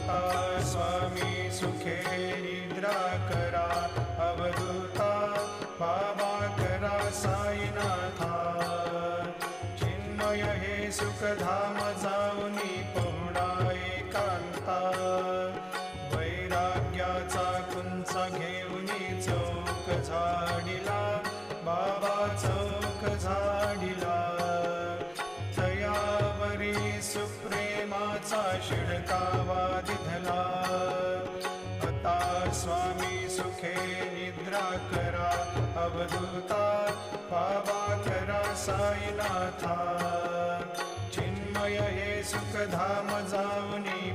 आता स्वामी सुखे निद्रा करा, अवधूता बाबा करा साईनाथा. चिन्मय हे सुखधाम जाऊनी पहुडा एकांता, वैराग्याचा कुंच घेऊनी चौक झाडिला, बाबा चौक झाडिला. तयावरी सुप्रेमाचा शिडकावा दिधला, आता स्वामी सुखे निद्रा करा, अवधूता बाबा करा साईनाथा. चिन्मय हे सुखधाम जाऊनी